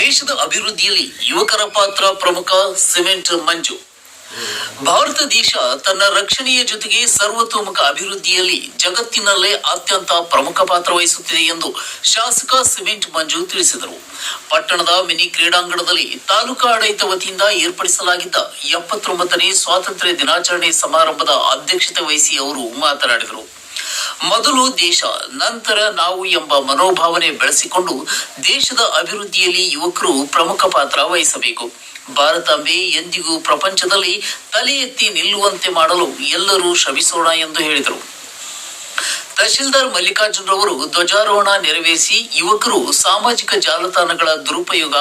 ದೇಶದ ಅಭಿವೃದ್ಧಿಯಲ್ಲಿ ಯುವಕರ ಪಾತ್ರ ಪ್ರಮುಖ. ಸಿಮೆಂಟ್ ಮಂಜು. ಭಾರತ ದೇಶ ತನ್ನ ರಕ್ಷಣೆಯ ಜೊತೆಗೆ ಸರ್ವತೋಮುಖ ಅಭಿವೃದ್ಧಿಯಲ್ಲಿ ಜಗತ್ತಿನಲ್ಲೇ ಅತ್ಯಂತ ಪ್ರಮುಖ ಪಾತ್ರ ವಹಿಸುತ್ತಿದೆ ಎಂದು ಶಾಸಕ ಸಿಮೆಂಟ್ ಮಂಜು ತಿಳಿಸಿದರು. ಪಟ್ಟಣದ ಮಿನಿ ಕ್ರೀಡಾಂಗಣದಲ್ಲಿ ತಾಲೂಕಾ ಆಡಳಿತ ವತಿಯಿಂದ ಏರ್ಪಡಿಸಲಾಗಿದ್ದ 79ನೇ ಸ್ವಾತಂತ್ರ್ಯ ದಿನಾಚರಣೆ ಸಮಾರಂಭದ ಅಧ್ಯಕ್ಷತೆ ವಹಿಸಿ ಅವರು ಮಾತನಾಡಿದರು. ಮೊದಲು ದೇಶ, ನಂತರ ನಾವು ಎಂಬ ಮನೋಭಾವನೆ ಬೆಳೆಸಿಕೊಂಡು ದೇಶದ ಅಭಿವೃದ್ಧಿಯಲ್ಲಿ ಯುವಕರು ಪ್ರಮುಖ ಪಾತ್ರ ವಹಿಸಬೇಕು. ಭಾರತಾಂಬೆ ಎಂದಿಗೂ ಪ್ರಪಂಚದಲ್ಲಿ ತಲೆ ಎತ್ತಿ ನಿಲ್ಲುವಂತೆ ಮಾಡಲು ಎಲ್ಲರೂ ಶ್ರಮಿಸೋಣ ಎಂದು ಹೇಳಿದರು. ತಹಶೀಲ್ದಾರ್ ಮಲ್ಲಿಕಾರ್ಜುನ್ ರವರು ಧ್ವಜಾರೋಹಣ ನೆರವೇರಿಸಿ ಯುವಕರು ಸಾಮಾಜಿಕ ಜಾಲತಾಣಗಳ ದುರುಪಯೋಗ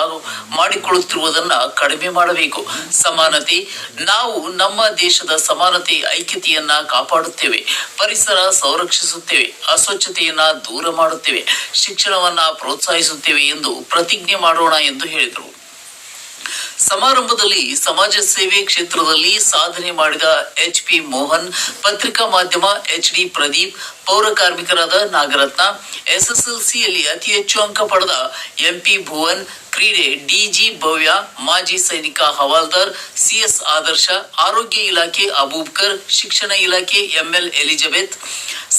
ಮಾಡಿಕೊಳ್ಳುತ್ತಿರುವುದನ್ನು ಕಡಿಮೆ ಮಾಡಬೇಕು. ಸಮಾನತೆ, ನಾವು ನಮ್ಮ ದೇಶದ ಸಮಾನತೆ ಐಕ್ಯತೆಯನ್ನ ಕಾಪಾಡುತ್ತೇವೆ, ಪರಿಸರ ಸಂರಕ್ಷಿಸುತ್ತೇವೆ, ಅಸ್ವಚ್ಛತೆಯನ್ನ ದೂರ ಮಾಡುತ್ತೇವೆ, ಶಿಕ್ಷಣವನ್ನ ಪ್ರೋತ್ಸಾಹಿಸುತ್ತೇವೆ ಎಂದು ಪ್ರತಿಜ್ಞೆ ಮಾಡೋಣ ಎಂದು ಹೇಳಿದರು. ಸಮಾರಂಭದಲ್ಲಿ ಸಮಾಜ ಸೇವೆ ಕ್ಷೇತ್ರದಲ್ಲಿ ಸಾಧನೆ ಮಾಡಿದ HP ಮೋಹನ್, ಪತ್ರಿಕಾ ಮಾಧ್ಯಮ HD ಪ್ರದೀಪ್, ಪೌರ ಕಾರ್ಮಿಕರಾದ ನಾಗರತ್ನ, SSLCಯಲ್ಲಿ ಅತಿ ಹೆಚ್ಚು ಅಂಕ ಪಡೆದ MP ಭುವನ್, ಕ್ರೀಡೆ DG ಭವ್ಯ, ಮಾಜಿ ಸೈನಿಕ ಹವಾಲ್ದಾರ್ CS ಆದರ್ಶ, ಆರೋಗ್ಯ ಇಲಾಖೆ ಅಬೂಬ್ಕರ್, ಶಿಕ್ಷಣ ಇಲಾಖೆ ML ಎಲಿಜಬೆತ್,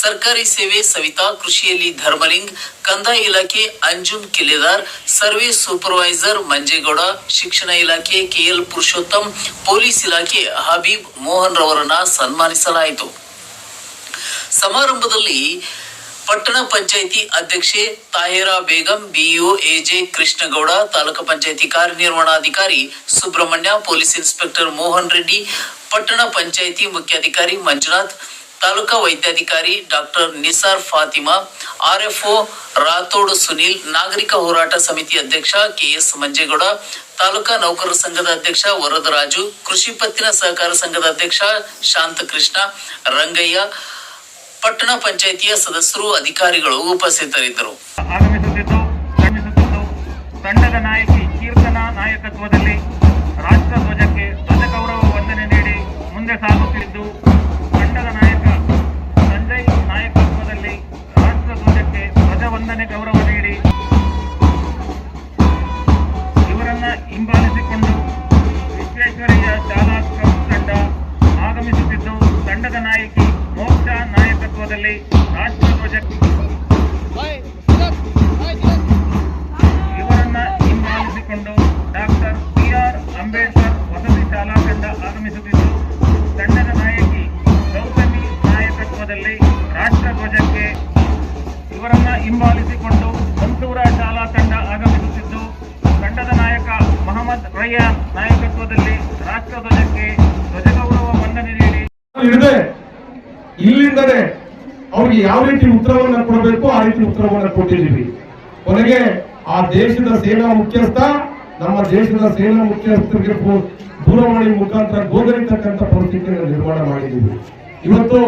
ಸರ್ಕಾರಿ ಸೇವೆ ಸವಿತಾ, ಕೃಷಿಯಲ್ಲಿ ಧರ್ಮಲಿಂಗ್, ಕಂದಾಯ ಇಲಾಖೆ ಅಂಜುಮ್ ಕಿಲೆದಾರ್, ಸರ್ವಿಸ್ ಸೂಪರ್ವೈಸರ್ ಮಂಜೇಗೌಡ, ಶಿಕ್ಷಣ ಇಲಾಖೆ KL ಪುರುಷೋತ್ತಮ್, ಪೊಲೀಸ್ ಇಲಾಖೆ ಹಬೀಬ್ ಮೋಹನ್ ರವರನ್ನ ಸನ್ಮಾನಿಸಲಾಯಿತು. ಸಮಾರಂಭದಲ್ಲಿ ಪಟ್ಟಣ ಪಂಚಾಯಿತಿ ಅಧ್ಯಕ್ಷೆ ತಾಹಿರಾ ಬೇಗಂ, BO AJ ಕೃಷ್ಣಗೌಡ, ತಾಲೂಕು ಪಂಚಾಯಿತಿ ಕಾರ್ಯನಿರ್ವಹಣಾಧಿಕಾರಿ ಸುಬ್ರಹ್ಮಣ್ಯ, ಪೊಲೀಸ್ ಇನ್ಸ್ಪೆಕ್ಟರ್ ಮೋಹನ್ ರೆಡ್ಡಿ, ಪಟ್ಟಣ ಪಂಚಾಯಿತಿ ಮುಖ್ಯಾಧಿಕಾರಿ ಮಂಜುನಾಥ್, ತಾಲೂಕಾ ವೈದ್ಯಾಧಿಕಾರಿ ಡಾಕ್ಟರ್ ನಿಸಾರ್ ಫಾತಿಮಾ, RFO ರಾಥೋಡ್ ಸುನೀಲ್, ನಾಗರಿಕ ಹೋರಾಟ ಸಮಿತಿ ಅಧ್ಯಕ್ಷ KS ಮಂಜೇಗೌಡ, ತಾಲೂಕಾ ನೌಕರರ ಸಂಘದ ಅಧ್ಯಕ್ಷ ವರದರಾಜು, ಕೃಷಿ ಪತ್ತಿನ ಸಹಕಾರ ಸಂಘದ ಅಧ್ಯಕ್ಷ ಶಾಂತಕೃಷ್ಣ, ರಂಗಯ್ಯ, ಪಟ್ಟಣ ಪಂಚಾಯಿತಿಯ ಸದಸ್ಯರು, ಅಧಿಕಾರಿಗಳು ಉಪಸ್ಥಿತರಿದ್ದರು. ತಂಡದ ನಾಯಕಿ ಕೀರ್ತನಾ ನಾಯಕತ್ವದಲ್ಲಿ ರಾಷ್ಟ್ರ ಧ್ವಜಕ್ಕೆ ಧ್ವಜ ಗೌರವ ವಂದನೆ ನೀಡಿ ಮುಂದೆ ಸಾಗುತ್ತಿದ್ದು, ತಂಡದ ನಾಯಕ ಸಂಜಯ್ ನಾಯಕತ್ವದಲ್ಲಿ ರಾಷ್ಟ್ರ ಧ್ವಜಕ್ಕೆ ಧ್ವಜ ವಂದನೆ ಗೌರವ ನೀಡಿ ಇವರನ್ನ ಹಿಂಬಾಲಿಸಿಕೊಂಡು ವಿಶ್ವೇಶ್ವರಯ್ಯ ಶಾಲಾ ಸ್ಕೌಟ್ ತಂಡ ಆಗಮಿಸುತ್ತಿದ್ದು, ತಂಡದ ನಾಯಕಿ ಮೋಕ್ಷ ನಾಯಕತ್ವದಲ್ಲಿ ರಾಷ್ಟ್ರ ಧ್ವಜಕ್ಕೆ ಇವರನ್ನ ಹಿಂಬಾಲಿಸಿಕೊಂಡು ಡಾಕ್ಟರ್ PR ಅಂಬೇಡ್ಕರ್ ವಸತಿ ಶಾಲಾ ತಂಡ ಆಗಮಿಸುತ್ತಿದ್ದು, ತಂಡದ ನಾಯಕಿ ಗೌತಮಿ ನಾಯಕತ್ವದಲ್ಲಿ ರಾಷ್ಟ್ರ ಧ್ವಜಕ್ಕೆ ಇವರನ್ನ ಹಿಂಬಾಲಿಸಿಕೊಂಡು ಮಂಸೂರ ಶಾಲಾ ತಂಡ ಆಗಮಿಸುತ್ತಿದ್ದು, ತಂಡದ ನಾಯಕ ಮೊಹಮ್ಮದ್ ರಯ್ಯಾನ್ ನಾಯಕತ್ವದಲ್ಲಿ ರಾಷ್ಟ್ರ ಧ್ವಜಕ್ಕೆ ಧ್ವಜ ಗೌರವ ವಂದನೆ ನೀಡಿ ಇಲ್ಲಿಂದಲೇ ಅವ್ರಿಗೆ ಯಾವ ರೀತಿ ಉತ್ತರವನ್ನ ಕೊಡಬೇಕು ಆ ರೀತಿ ಉತ್ತರವನ್ನ ಕೊಟ್ಟಿದ್ದೀವಿ. ಕೊನೆಗೆ ಆ ದೇಶದ ಸೇನಾ ಮುಖ್ಯಸ್ಥ ನಮ್ಮ ದೇಶದ ಸೇನಾ ಮುಖ್ಯಸ್ಥರಿಗೆ ದೂರವಾಣಿ ಮುಖಾಂತರ ಗೋಗರಿತಕ್ಕಂಥ ಪರಿಸ್ಥಿತಿಯನ್ನು ನಿರ್ಮಾಣ ಮಾಡಿದ್ದೀವಿ. ಇವತ್ತು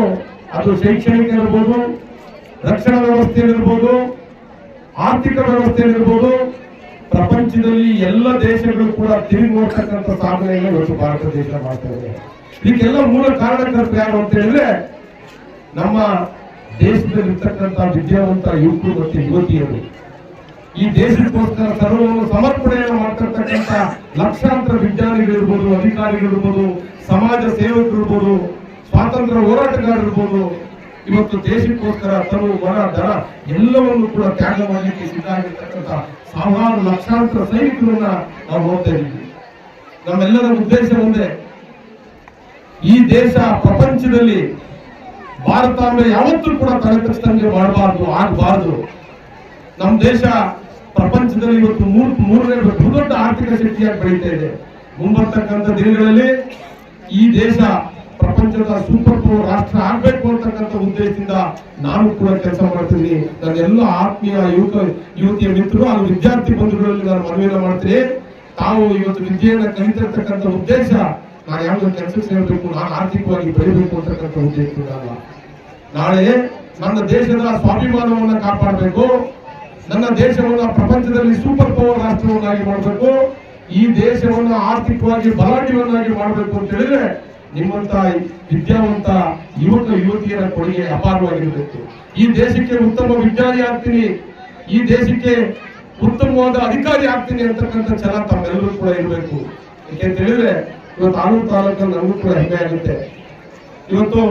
ಅದು ಶೈಕ್ಷಣಿಕ ಇರ್ಬೋದು, ರಕ್ಷಣಾ ವ್ಯವಸ್ಥೆಯಲ್ಲಿರ್ಬೋದು, ಆರ್ಥಿಕ ವ್ಯವಸ್ಥೆಯಲ್ಲಿರ್ಬೋದು, ಪ್ರಪಂಚದಲ್ಲಿ ಎಲ್ಲ ದೇಶಗಳು ಕೂಡ ತಿರುಗಿ ನೋಡ್ತಕ್ಕಂಥ ಸಾಧನೆಯನ್ನು ಇವತ್ತು ಭಾರತ ದೇಶ ಮಾಡ್ತಾ ಇದೆ. ಇದಕ್ಕೆಲ್ಲ ಮೂಲ ಕಾರಣಕರ್ತ ಯಾರು ಅಂತ ಹೇಳಿದ್ರೆ ನಮ್ಮ ದೇಶದಲ್ಲಿರ್ತಕ್ಕಂಥ ವಿದ್ಯಾವಂತ ಯುವಕರು ಮತ್ತು ಯುವತಿಯರು. ಈ ದೇಶಕ್ಕೋಸ್ಕರ ಸರ್ವವನ್ನು ಸಮರ್ಪಣೆಯನ್ನು ಮಾಡ್ತಿರ್ತಕ್ಕಂಥ ಲಕ್ಷಾಂತರ ವಿಜ್ಞಾನಿಗಳಿರ್ಬೋದು, ಅಧಿಕಾರಿಗಳಿರ್ಬೋದು, ಸಮಾಜ ಸೇವಕರಿರ್ಬೋದು, ಸ್ವಾತಂತ್ರ್ಯ ಹೋರಾಟಗಾರರಿರ್ಬೋದು, ಇವತ್ತು ದೇಶಕ್ಕೋಸ್ಕರ ತನು ಮನ ಧನ ಎಲ್ಲವನ್ನು ಕೂಡ ತ್ಯಾಗ ಮಾಡಲಿಕ್ಕೆ ಸಿದ್ಧವಾಗಿರ್ತಕ್ಕಂಥ ಸಾವಿರಾರು ಲಕ್ಷಾಂತರ ಸೈನಿಕರನ್ನ ನಾವು ನೋಡ್ತಾ ಇದ್ದೀವಿ. ನಮ್ಮೆಲ್ಲರ ಉದ್ದೇಶ ಒಂದೇ, ಈ ದೇಶ ಪ್ರಪಂಚದಲ್ಲಿ ಭಾರತಾಂಬೆ ಯಾವತ್ತೂ ಕೂಡ ತಲೆ ತಗ್ಗಿಸ್ತಂಗೆ ಆಗಬಾರ್ದು. ನಮ್ಮ ದೇಶ ಪ್ರಪಂಚದಲ್ಲಿ ಇವತ್ತು ಮೂರನೇ ದೊಡ್ಡ ಆರ್ಥಿಕ ಶಕ್ತಿಯಾಗಿ ಬೆಳೀತಾ ಇದೆ. ಮುಂಬರ್ತಕ್ಕಂಥ ದಿನಗಳಲ್ಲಿ ಈ ದೇಶ ಪ್ರಪಂಚದ ಸೂಪರ್ ಪವರ್ ರಾಷ್ಟ್ರ ಆಗ್ಬೇಕು ಅಂತಕ್ಕಂಥ ಉದ್ದೇಶದಿಂದ ನಾನು ಕೂಡ ಕೆಲಸ ಮಾಡ್ತೀನಿ. ನನ್ನ ಎಲ್ಲ ಆತ್ಮೀಯ ಯುವತಿಯ ಮಿತ್ರರು ಹಾಗೂ ವಿದ್ಯಾರ್ಥಿ ಬಂಧುಗಳಲ್ಲಿ ನಾನು ಮನವಿಯನ್ನು ಮಾಡ್ತೀನಿ. ತಾವು ಇವತ್ತು ವಿದ್ಯೆಯನ್ನ ಕಲಿತಿರ್ತಕ್ಕಂಥ ಉದ್ದೇಶ ನಾನು ಯಾವ್ದು ಕೆಲಸಕ್ಕೆ ಸೇರಬೇಕು, ನಾನು ಆರ್ಥಿಕವಾಗಿ ಬೆಳಿಬೇಕು ಅಂತಕ್ಕಂಥ ಉದ್ದೇಶದಿಂದ ನಾಳೆ ನನ್ನ ದೇಶದ ಸ್ವಾಭಿಮಾನವನ್ನ ಕಾಪಾಡಬೇಕು, ನನ್ನ ದೇಶವನ್ನ ಪ್ರಪಂಚದಲ್ಲಿ ಸೂಪರ್ ಪವರ್ ರಾಷ್ಟ್ರವನ್ನಾಗಿ ಮಾಡಬೇಕು, ಈ ದೇಶವನ್ನ ಆರ್ಥಿಕವಾಗಿ ಬಲಾಢ್ಯವನ್ನಾಗಿ ಮಾಡಬೇಕು ಅಂತ ಹೇಳಿದ್ರೆ ನಿಮ್ಮಂತ ವಿದ್ಯಾವಂತ ಯುವಕ ಯುವತಿಯರ ಕೊಡುಗೆ ಅಪಾರವಾಗಿರಬೇಕು. ಈ ದೇಶಕ್ಕೆ ಉತ್ತಮ ವಿಜ್ಞಾನಿ ಆಗ್ತೀನಿ, ಈ ದೇಶಕ್ಕೆ ಉತ್ತಮವಾದ ಅಧಿಕಾರಿ ಆಗ್ತೀನಿ ಅಂತಕ್ಕಂಥ ಛಲ ತಮ್ಮೆಲ್ಲರೂ ಕೂಡ ಇರಬೇಕು. ಯಾಕೆಂತ ಹೇಳಿದ್ರೆ ಇವತ್ತು ಆಲೂರು ತಾಲೂಕಲ್ಲಿ ನಮಗೂ ಕೂಡ ಹೆಮ್ಮೆ ಆಗುತ್ತೆ. ಇವತ್ತು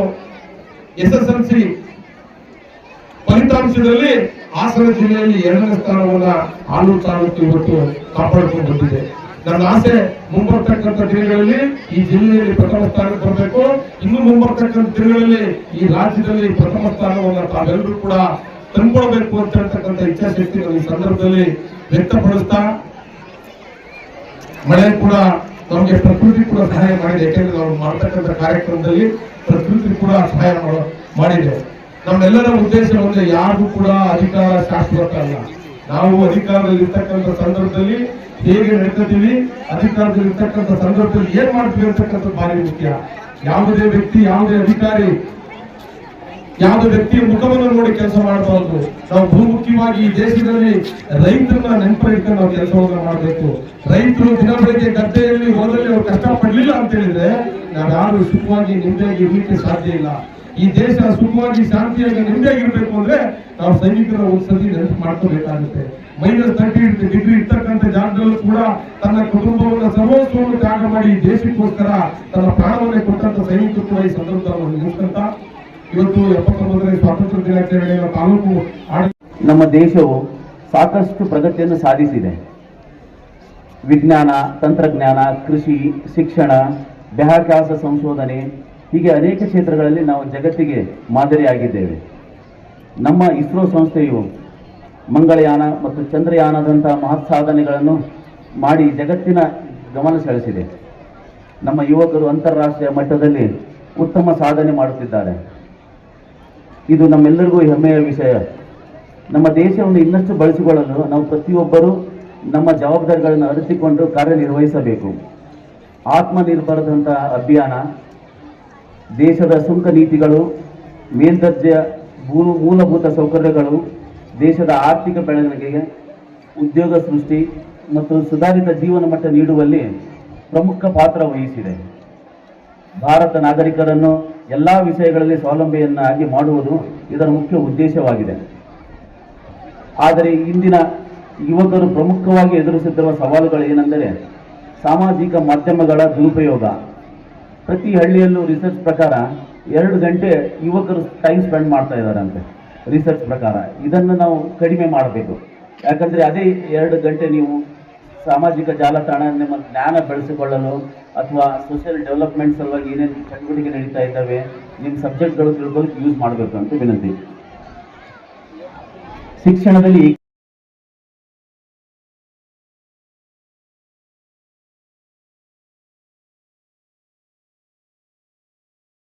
SSLC ಫಲಿತಾಂಶದಲ್ಲಿ ಹಾಸನ ಜಿಲ್ಲೆಯಲ್ಲಿ 2ನೇ ಸ್ಥಾನವನ್ನ ಆಲೂರು ತಾಲೂಕು ಇವತ್ತು ಕಾಪಾಡಿಕೊಂಡು ಬಂದಿದೆ. ನನ್ನ ಆಸೆ ಮುಂಬರ್ತಕ್ಕಂಥ ದಿನಗಳಲ್ಲಿ ಈ ಜಿಲ್ಲೆಯಲ್ಲಿ ಪ್ರಥಮ ಸ್ಥಾನಕ್ಕೆ ಬರಬೇಕು. ಇನ್ನು ಮುಂಬರ್ತಕ್ಕಂಥ ದಿನಗಳಲ್ಲಿ ಈ ರಾಜ್ಯದಲ್ಲಿ ಪ್ರಥಮ ಸ್ಥಾನವನ್ನ ತಾವೆಲ್ಲರೂ ಕೂಡ ತಂದ್ಕೊಳ್ಬೇಕು ಅಂತ ಹೇಳ್ತಕ್ಕಂಥ ಇಚ್ಛಾಶಕ್ತಿ ಈ ಸಂದರ್ಭದಲ್ಲಿ ವ್ಯಕ್ತಪಡಿಸ್ತಾ, ಮಳೆ ಕೂಡ ನಮಗೆ ಪ್ರಕೃತಿ ಕೂಡ ಸಹಾಯ ಮಾಡಿದೆ. ಯಾಕೆಂದ್ರೆ ನಾವು ಮಾಡ್ತಕ್ಕಂಥ ಕಾರ್ಯಕ್ರಮದಲ್ಲಿ ಪ್ರಕೃತಿ ಕೂಡ ಸಹಾಯ ಮಾಡಿದೆ. ನಮ್ಮೆಲ್ಲರ ಉದ್ದೇಶ ಒಂದೇ, ಯಾರಿಗೂ ಕೂಡ ಅಧಿಕಾರ ಶಾಶ್ವತ ಅಲ್ಲ. ನಾವು ಅಧಿಕಾರದಲ್ಲಿ ಇರ್ತಕ್ಕಂಥ ಸಂದರ್ಭದಲ್ಲಿ ಹೇಗೆ ನಡ್ಕೊತೀವಿ, ಅಧಿಕಾರದಲ್ಲಿ ಇರ್ತಕ್ಕಂಥ ಸಂದರ್ಭದಲ್ಲಿ ಏನ್ ಮಾಡ್ತೀವಿ ಅಂತಕ್ಕಂಥ ಭಾರಿ ಮುಖ್ಯ. ಯಾವುದೇ ವ್ಯಕ್ತಿ, ಯಾವುದೇ ಅಧಿಕಾರಿ, ಯಾವುದೇ ವ್ಯಕ್ತಿಯ ಮುಖವನ್ನು ನೋಡಿ ಕೆಲಸ ಮಾಡಬಾರದು. ನಾವು ಬಹುಮುಖ್ಯವಾಗಿ ಈ ದೇಶದಲ್ಲಿ ರೈತರನ್ನ ನೆನಪಿಟ್ಕೊಂಡು ನಾವು ಕೆಲಸವನ್ನ ಮಾಡಬೇಕು. ರೈತರು ದಿನ ಬೆಳಗ್ಗೆ ಗದ್ದೆಯಲ್ಲಿ ಹೊಲದಲ್ಲಿ ಅವ್ರು ಕಷ್ಟ ಪಡ್ಲಿಲ್ಲ ಅಂತ ಹೇಳಿದ್ರೆ ನಾವ್ಯಾರು ಸುಖವಾಗಿ ನಿಮ್ಮದಿಯಾಗಿ ಇರ್ಲಿಕ್ಕೆ ಸಾಧ್ಯ ಇಲ್ಲ. ಈ ದೇಶ ಸುಖವಾಗಿ ಶಾಂತಿಯಾಗಿ ನಿಮ್ಮದಿಯಾಗಿರ್ಬೇಕು ಅಂದ್ರೆ ನಾವು ಸೈನಿಕರ ಒಂದ್ಸತಿ ನೆನಪು ಮಾಡ್ಕೋಬೇಕಾಗುತ್ತೆ. -30 ಇರ್ತಕ್ಕಂಥ ಜಾಗದಲ್ಲೂ ಕೂಡ ತನ್ನ ಕುಟುಂಬವನ್ನ ಸರ್ವಸ್ವವನ್ನು ತ್ಯಾಗ ಮಾಡಿ ದೇಶಕ್ಕೋಸ್ಕರ ತನ್ನ ಪ್ರಾಣವನ್ನೇ ಕೊಟ್ಟಂತ ಸೈನಿಕರು ಕೂಡ ಈ ಸಂದರ್ಭದಲ್ಲಿ ನೆನೆಸ್ಕೊಂತ ಇವತ್ತು 79ನೇ ಸ್ವಾತಂತ್ರ್ಯ ದಿನಾಚರಣೆಯ ತಾಲೂಕು ನಮ್ಮ ದೇಶವು ಸಾಕಷ್ಟು ಪ್ರಗತಿಯನ್ನು ಸಾಧಿಸಿದೆ. ವಿಜ್ಞಾನ, ತಂತ್ರಜ್ಞಾನ, ಕೃಷಿ, ಶಿಕ್ಷಣ, ಬಾಹ್ಯಾಕಾಶ ಸಂಶೋಧನೆ ಹೀಗೆ ಅನೇಕ ಕ್ಷೇತ್ರಗಳಲ್ಲಿ ನಾವು ಜಗತ್ತಿಗೆ ಮಾದರಿಯಾಗಿದ್ದೇವೆ. ನಮ್ಮ ಇಸ್ರೋ ಸಂಸ್ಥೆಯು ಮಂಗಳಯಾನ ಮತ್ತು ಚಂದ್ರಯಾನದಂತಹ ಮಹತ್ ಸಾಧನೆಗಳನ್ನು ಮಾಡಿ ಜಗತ್ತಿನ ಗಮನ ಸೆಳೆಸಿದೆ. ನಮ್ಮ ಯುವಕರು ಅಂತಾರಾಷ್ಟ್ರೀಯ ಮಟ್ಟದಲ್ಲಿ ಉತ್ತಮ ಸಾಧನೆ ಮಾಡುತ್ತಿದ್ದಾರೆ. ಇದು ನಮ್ಮೆಲ್ಲರಿಗೂ ಹೆಮ್ಮೆಯ ವಿಷಯ. ನಮ್ಮ ದೇಶವನ್ನು ಇನ್ನಷ್ಟು ಬಳಸಿಕೊಳ್ಳಲು ನಾವು ಪ್ರತಿಯೊಬ್ಬರೂ ನಮ್ಮ ಜವಾಬ್ದಾರಿಗಳನ್ನು ಅರಿತುಕೊಂಡು ಕಾರ್ಯನಿರ್ವಹಿಸಬೇಕು. ಆತ್ಮನಿರ್ಭರದಂತಹ ಅಭಿಯಾನ, ದೇಶದ ಸುಂಕ ನೀತಿಗಳು, ಮೇಲ್ದರ್ಜೆಯ ಮೂಲಭೂತ ಸೌಕರ್ಯಗಳು ದೇಶದ ಆರ್ಥಿಕ ಬೆಳವಣಿಗೆಗೆ, ಉದ್ಯೋಗ ಸೃಷ್ಟಿ ಮತ್ತು ಸುಧಾರಿತ ಜೀವನ ಮಟ್ಟ ನೀಡುವಲ್ಲಿ ಪ್ರಮುಖ ಪಾತ್ರ ವಹಿಸಿದೆ. ಭಾರತ ನಾಗರಿಕರನ್ನು ಎಲ್ಲ ವಿಷಯಗಳಲ್ಲಿ ಸ್ವಾವಲಂಬಿಯನ್ನಾಗಿ ಮಾಡುವುದು ಇದರ ಮುಖ್ಯ ಉದ್ದೇಶವಾಗಿದೆ. ಆದರೆ ಇಂದಿನ ಯುವಕರು ಪ್ರಮುಖವಾಗಿ ಎದುರಿಸುತ್ತಿರುವ ಸವಾಲುಗಳು ಏನೆಂದರೆ ಸಾಮಾಜಿಕ ಮಾಧ್ಯಮಗಳ ದುರುಪಯೋಗ. ಪ್ರತಿ ಹಳ್ಳಿಯಲ್ಲೂ ರಿಸರ್ಚ್ ಪ್ರಕಾರ 2 ಗಂಟೆ ಯುವಕರು ಟೈಮ್ ಸ್ಪೆಂಡ್ ಮಾಡ್ತಾ ಇದ್ದಾರಂತೆ ರಿಸರ್ಚ್ ಪ್ರಕಾರ. ಇದನ್ನು ನಾವು ಕಡಿಮೆ ಮಾಡಬೇಕು. ಯಾಕಂದರೆ ಅದೇ 2 ಗಂಟೆ ನೀವು ಸಾಮಾಜಿಕ ಜಾಲತಾಣ ನಿಮ್ಮ ಜ್ಞಾನ ಬೆಳೆಸಿಕೊಳ್ಳಲು ಅಥವಾ ಸೋಷಿಯಲ್ ಡೆವಲಪ್ಮೆಂಟ್ ಸಲುವಾಗಿ ಏನೇನು ಚಟುವಟಿಕೆ ನಡೀತಾ ಇದ್ದಾವೆ, ನಿಮ್ಮ ಸಬ್ಜೆಕ್ಟ್ಗಳು ತಿಳ್ಕೊಳ್ಳೋಕೆ ಯೂಸ್ ಮಾಡಬೇಕು ಅಂತ ವಿನಂತಿ. ಶಿಕ್ಷಣದಲ್ಲಿ